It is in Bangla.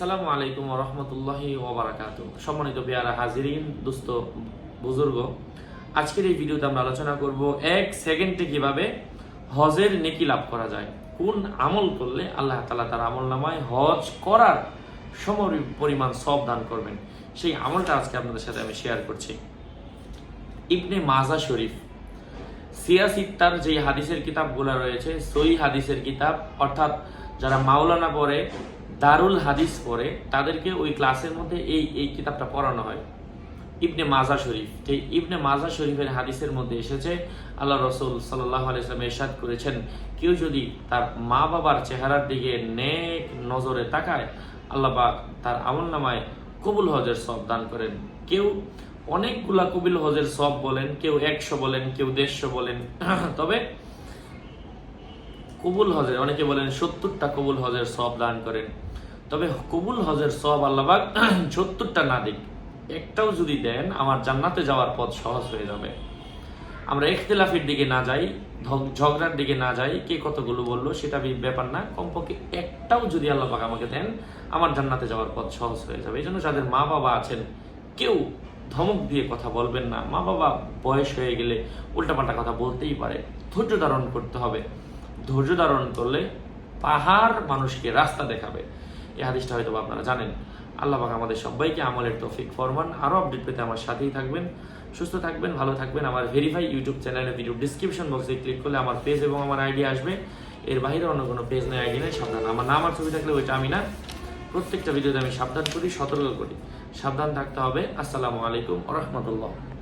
আসসালামু আলাইকুম ওয়া রাহমাতুল্লাহি ওয়া বারাকাতুহু। সম্মানিত পেয়ারা হাজিরিন, দোস্ত, বুজুর্গ, আজকের এই ভিডিওতে আমরা আলোচনা করব 1 সেকেন্ডে কিভাবে হজের নেকি লাভ করা যায়। কোন আমল করলে আল্লাহ তাআলা তার আমলনামায় হজ করার সম পরিমাণ সওয়াব দান করবেন, সেই আমলটা আজকে আপনাদের সাথে আমি শেয়ার করছি। ইবনে মাজা শরীফ সিয়াসিত্তার যে হাদিসের কিতাবগুলো রয়েছে, সহিহ হাদিসের কিতাব, অর্থাৎ যারা মাওলানা পড়ে, দারুল হাদিস পড়ে, তাদেরকে ওই ক্লাসের মধ্যে এই কিতাবটা পড়ানো হয়। ইবনে মাজা শরীফ, এই ইবনে মাজা শরীফের হাদিসের মধ্যে এসেছে আল্লাহ রাসূল সাল্লাল্লাহু আলাইহি ওয়াসাল্লাম ইরশাদ করেছেন, কেউ যদি তার মা বাবার চেহারার দিকে নেক নজরে তাকায়, আল্লাহ পাক তার আমলনামায় কবুল হজের সওয়াব দান করেন। কেউ অনেকগুলা কবুল হজের সওয়াব বলেন, কেউ 100 বলেন, কেউ 150 বলেন, তবে কবুল হজের অনেকে বলেন 70টা কবুল হজের সওয়াব দান করেন। তবে কবুল হজের সওয়াব আল্লাহ পাক 70টা না দিক, একটাও যদি দেন, আমার জান্নাতে যাওয়ার পথ সহজ হয়ে যাবে। আমরা ইখতিলাফের দিকে না যাই, ঝগড়ার দিকে না যাই, কে কতগুলো বললো সেটা ব্যাপার না, কমপক্ষে একটাও যদি আল্লাহ পাক আমাকে দেন, আমার জান্নাতে যাওয়ার পথ সহজ হয়ে যাবে। এই জন্য যাদের মা বাবা আছেন, কেউ ধমক দিয়ে কথা বলবেন না। মা বাবা বয়স হয়ে গেলে উল্টাপাল্টা কথা বলতেই পারে, ধৈর্য ধারণ করতে হবে। ধৈর্য ধারণ করলে পাহাড় মানুষকে রাস্তা দেখাবে। এই হাদিসটা হয়তো আপনারা জানেন। আল্লাহ পাক আমাদের সবাইকে আমলের তৌফিক ফরমান। আরও আপডেট পেতে আমার সাথেই থাকবেন। সুস্থ থাকবেন, ভালো থাকবেন। আমার ভেরিফাই ইউটিউব চ্যানেলের ভিডিও ডিসক্রিপশন বক্সে ক্লিক করলে আমার পেজ এবং আমার আইডি আসবে। এর বাইরে অন্য কোনো পেজ নেই, আইডি নেই। সাবধান, আমার নাম আর ছবি থাকলে ওইটা আমি না। প্রত্যেকটা ভিডিওতে আমি সাবধান করি, সতর্ক করি। সাবধান থাকতে হবে। আসসালামু আলাইকুম ওয়া রাহমাতুল্লাহ।